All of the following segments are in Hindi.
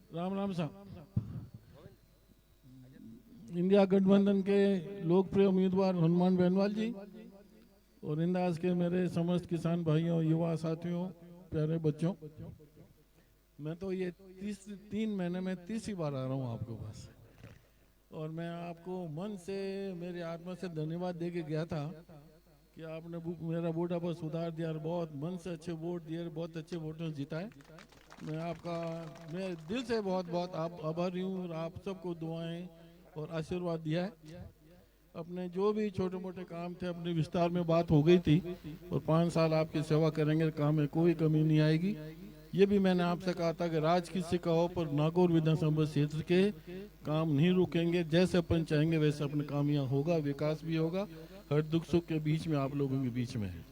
राम राम साहब। इंडिया गठबंधन के लोकप्रिय उम्मीदवार हनुमान बेनीवाल जी और इंदास के मेरे समस्त किसान भाइयों, युवा साथियों, प्यारे बच्चों, मैं तो ये 3 महीने में 30 बार आ रहा हूँ आपके पास और मैं आपको मन से, मेरी आत्मा से धन्यवाद दे के गया था कि आपने मेरा बूढ़ापा सुधार दिया और बहुत मन से अच्छे वोट दिए, बहुत अच्छे वोटों से जिताए। मैं दिल से बहुत बहुत आप आभारी हूँ और आप सबको दुआएं और आशीर्वाद दिया है। अपने जो भी छोटे मोटे काम थे अपने विस्तार में बात हो गई थी और 5 साल आपकी सेवा करेंगे, काम में कोई कमी नहीं आएगी। ये भी मैंने आपसे कहा था कि राज किसी का हो पर नागौर विधानसभा क्षेत्र के काम नहीं रुकेंगे, जैसे अपन चाहेंगे वैसे अपने काम यहाँ होगा, विकास भी होगा, हर दुख सुख के बीच में आप लोगों के बीच में है।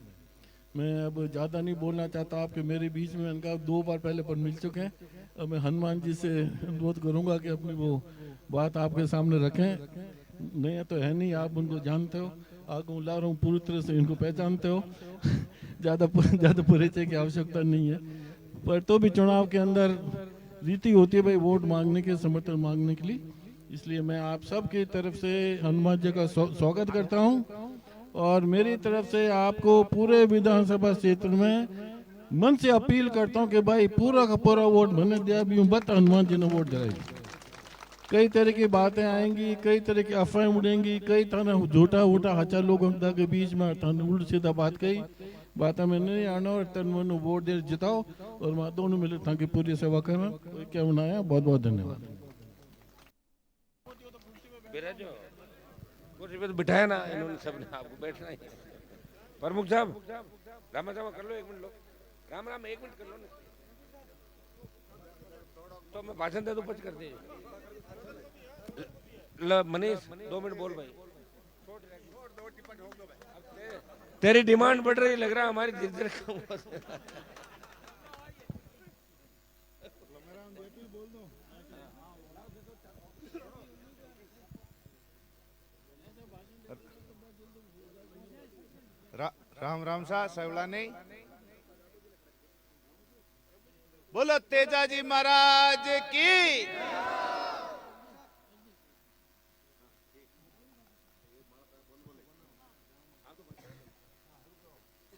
मैं अब ज़्यादा नहीं बोलना चाहता, आपके मेरे बीच में उनका 2 बार पहले पर मिल चुके हैं। अब मैं हनुमान जी से अनुरोध करूंगा कि अपनी वो बात आपके सामने रखें। नहीं तो है नहीं, आप उनको जानते हो, आगे ला रहा हूँ, पूरी तरह से इनको पहचानते हो। ज़्यादा परिचय की आवश्यकता नहीं है, पर तो भी चुनाव के अंदर रीति होती है भाई वोट मांगने के, समर्थन मांगने के लिए। इसलिए मैं आप सब की तरफ से हनुमान जी का स्वागत करता हूँ और मेरी तरफ से आपको पूरे विधानसभा क्षेत्र में मन से अपील करता हूं कि भाई पूरा का पूरा वोट मैंने दिया भी हूँ, बट हनुमान जी ने वोट दिलाई। कई तरह की बातें आएंगी, कई तरह की अफवाहें उड़ेंगी, कई तरह झूठा उठा हजार लोगों के बीच में उल्टी सीधा बात कही, बात में नहीं आना और तन मन वोट दे जिताओ और मैं दोनों मिले था कि पूरी सेवा करना। क्या बनाया, बहुत बहुत धन्यवाद। कुर्सी पे तो बिठाया ना इन्होंने, सबने आपको बैठना ही। प्रमुख साहब रामा रामा कर लो, 1 minute low, Ram Ram 1 minute कर लो ना, तो मैं भाषण दे दूं, पच कर दे। मनीष 2 मिनट बोल भाई, तेरी डिमांड बढ़ रही लग रहा, हमारी धीरे धीरे कम हो। राम राम सा सवला नहीं बोलो तेजाजी महाराज की।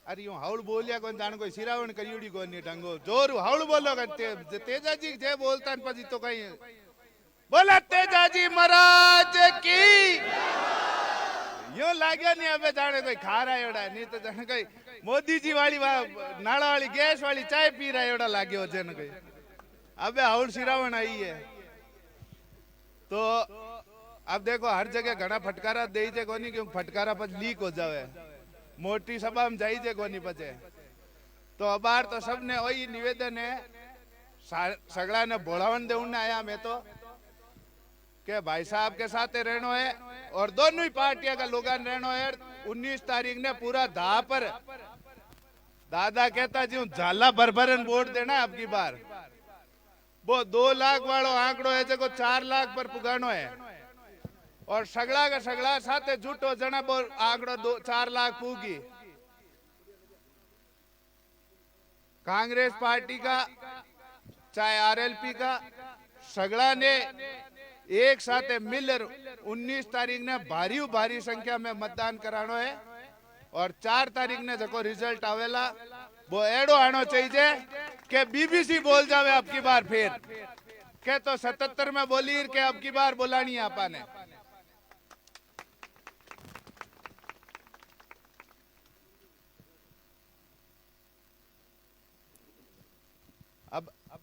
अरे यूं हाउल बोलिया कौन जान, कोई सिरावण करियोड़ी कौन नहीं ढंगो, जोर हाउल बोलो करते तेजाजी जे बोलता है पजी तो कहीं बोला तेजाजी महाराज की। यूं लाग्यो नहीं अबे जाने कोई खा रहा है नहीं तो जाने कोई मोदी जी वाली नाला वाली गैस वाली चाय पी रहा है एवढा लाग्यो जन कोई। अबे हाउल सिरावण आई है तो अब देखो हर जगह घना फटकारा दे जे कोनी, क्यों फटकारा पर लीक हो जावे, मोटी सभा में जाई जे कोनी बचे। तो अबार तो सबने वही निवेदन है, सगड़ा ने बोलावन देने आया मैं तो के भाई साहब के साथ रहना है और दोनों ही पार्टियां का लोग रहना है। 19 तारीख ने पूरा धा पर दादा कहता जी झाला भरभरन वोट देना है। अब की बार वो 2 लाख वालों आंकड़ो है जो 4 लाख पर पुगानो है और सगड़ा का सगड़ा साथे झूठो जना बोल आंकड़ो 4 लाख पूगी। कांग्रेस पार्टी का चाहे आरएलपी का सगड़ा ने एक साथ मिलकर 19 तारीख ने भारी संख्या में मतदान करानो है और 4 तारीख ने जो रिजल्ट आवेला वो एडो आनो चाहिए कि बीबीसी बोल जावे अब की बार फिर के तो 77 में बोली के अब की बार बोलानी है आपा ने।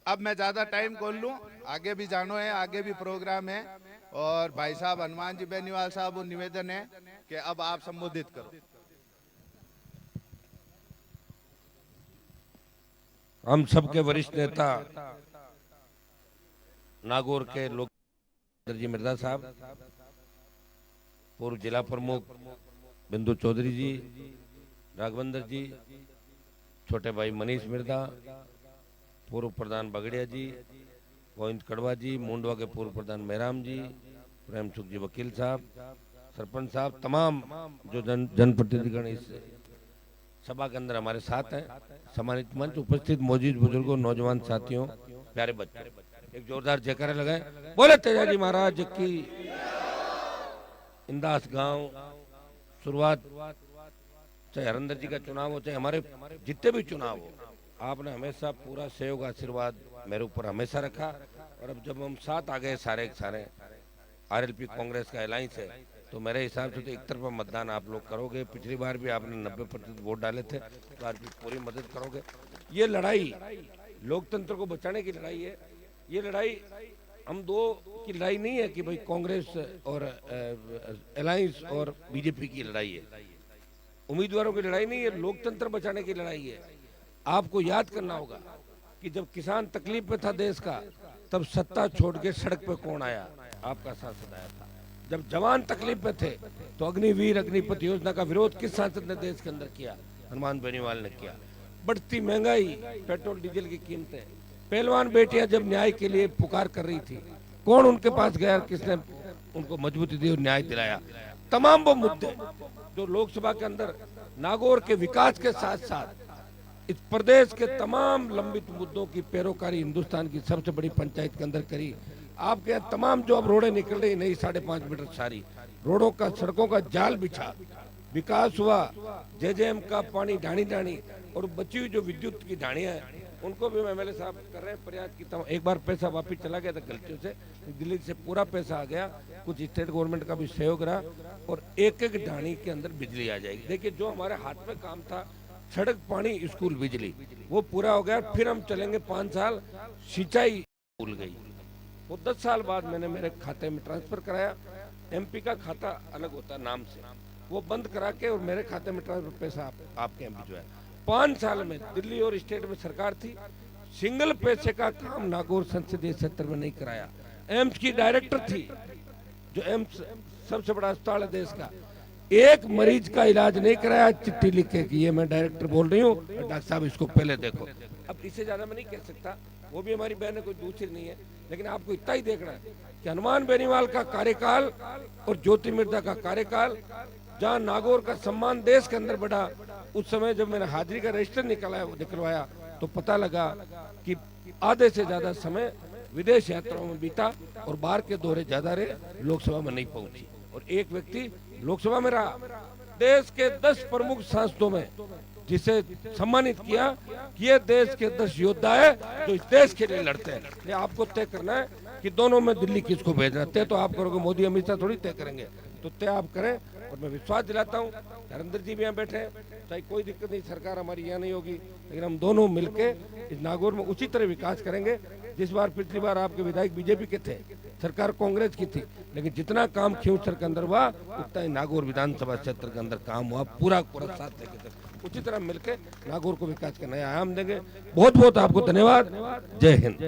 अब मैं ज्यादा टाइम खोल लूं, आगे भी जानो है, आगे भी प्रोग्राम है और भाई साहब हनुमान जी बेनीवाल साहब निवेदन है कि अब आप संबोधित करो। हम सबके वरिष्ठ नेता नागौर के लोक जी मिर्जा साहब, पूर्व जिला प्रमुख बिंदु चौधरी जी, राघवेंद्र जी, छोटे भाई मनीष मिर्जा, पूर्व प्रधान बगड़िया जी, गोविंद कड़वा जी, मुंडवा के पूर्व प्रधान मेहराम जी, प्रेम सुख जी वकील साहब, सरपंच साहब, तमाम जो जनप्रतिनिधिगण इस सभा के अंदर हमारे साथ हैं, सम्मानित मंच उपस्थित मौजूद बुजुर्गों, नौजवान साथियों, प्यारे बच्चों, एक जोरदार जयकारा लगाए। बोले तेजाजी महाराज की। इंदास गांव शुरुआत, चाहे हरिंदर जी का चुनाव हो, चाहे हमारे जितने भी चुनाव हो, आपने हमेशा पूरा सहयोग आशीर्वाद मेरे ऊपर हमेशा रखा। और अब जब हम साथ आ गए सारे सारे आरएलपी कांग्रेस का अलायंस है, तो मेरे हिसाब से तो एक तरफा मतदान आप लोग करोगे। पिछली बार भी आपने 90% वोट डाले थे, इस बार भी पूरी मदद करोगे। ये लड़ाई लोकतंत्र को बचाने की लड़ाई है। ये लड़ाई हम दो की लड़ाई नहीं है कि भाई कांग्रेस और अलायंस और बीजेपी की लड़ाई है, उम्मीदवारों की लड़ाई नहीं है, लोकतंत्र बचाने की लड़ाई है। आपको याद करना होगा कि जब किसान तकलीफ में था देश का, तब सत्ता छोड़ के सड़क पे कौन आया? आपका सांसद आया था। जब जवान तकलीफ में थे तो अग्निवीर अग्निपथ योजना का विरोध किस सांसद ने देश के अंदर किया? हनुमान बेनीवाल ने किया। बढ़ती महंगाई, पेट्रोल डीजल की कीमतें, पहलवान बेटियां जब न्याय के लिए पुकार कर रही थी, कौन उनके पास गया? किसने उनको मजबूती दी और न्याय दिलाया? तमाम वो मुद्दे जो लोकसभा के अंदर नागौर के विकास के साथ साथ इस प्रदेश के तमाम लंबित मुद्दों की पैरोकारी हिंदुस्तान की सबसे बड़ी पंचायत के अंदर करी। आपके यहाँ तमाम जो अब रोडें निकल रही नई 5.5 मीटर सारी रोडों का, सड़कों का जाल बिछा, विकास हुआ। जेजेएम का पानी ढाणी ढाणी और बची हुई जो विद्युत की ढाणियां हैं, उनको भी एमएलए साहब कर रहे हैं प्रयास की। एक बार पैसा वापिस चला गया था गलतियों से, दिल्ली से पूरा पैसा आ गया, कुछ स्टेट गवर्नमेंट का भी सहयोग रहा और एक एक ढाणी के अंदर बिजली आ जाएगी। देखिए, जो हमारे हाथ में काम था, सड़क, पानी, स्कूल, बिजली, वो पूरा हो गया। फिर हम चलेंगे 5 साल, सिंचाई भूल गई, वो 10 साल बाद मैंने मेरे खाते में ट्रांसफर कराया। एमपी का खाता अलग होता है नाम से, वो बंद करा के और मेरे खाते में ट्रांसफर पैसा आपके एमपी जो है 5 साल में दिल्ली और स्टेट में सरकार थी, सिंगल पैसे का काम नागौर संसदीय क्षेत्र में नहीं कराया। एम्स की डायरेक्टर थी, जो एम्स सबसे बड़ा अस्पताल है देश का, एक मरीज का इलाज नहीं कराया, चिट्ठी लिख के कि ये मैं डायरेक्टर बोल रही हूँ, डॉक्टर साहब इसको पहले देखो। अब इससे ज्यादा मैं नहीं कह सकता, वो भी हमारी बहन है, कोई दूसरी नहीं है, लेकिन आपको इतना ही देखना है कि हनुमान बेनीवाल का कार्यकाल और ज्योति मिर्धा का कार्यकाल, जहाँ नागौर का सम्मान देश के अंदर बढ़ा, उस समय जब मैंने हाजिरी का रजिस्टर निकलवाया तो पता लगा कि आधे से ज्यादा समय विदेश यात्राओं में बीता और बाहर के दौरे ज्यादा रहे, लोकसभा में नहीं पहुंची। और एक व्यक्ति लोकसभा में रहा, देश के 10 प्रमुख सांसदों में जिसे सम्मानित किया कि ये देश के 10 योद्धा है जो इस देश के लिए लड़ते हैं। ये आपको तय करना है कि दोनों में दिल्ली किसको भेजना। तय तो आप करोगे, मोदी अमित शाह थोड़ी तय करेंगे, तो तय आप करें। और मैं विश्वास दिलाता हूँ, हरिंदर जी भी यहाँ बैठे हैं, चाहे कोई दिक्कत नहीं, सरकार हमारी यहाँ नहीं होगी, लेकिन हम दोनों मिलके इस नागौर में उसी तरह विकास करेंगे। जिस बार पिछली बार आपके विधायक बीजेपी के थे, सरकार कांग्रेस की थी, लेकिन जितना काम खियूसर के अंदर हुआ उतना ही नागौर विधानसभा क्षेत्र के अंदर काम हुआ, पूरा साथ लेके उसी तरह मिलके नागौर को विकास का नया आयाम देंगे। बहुत बहुत आपको धन्यवाद। जय हिंद।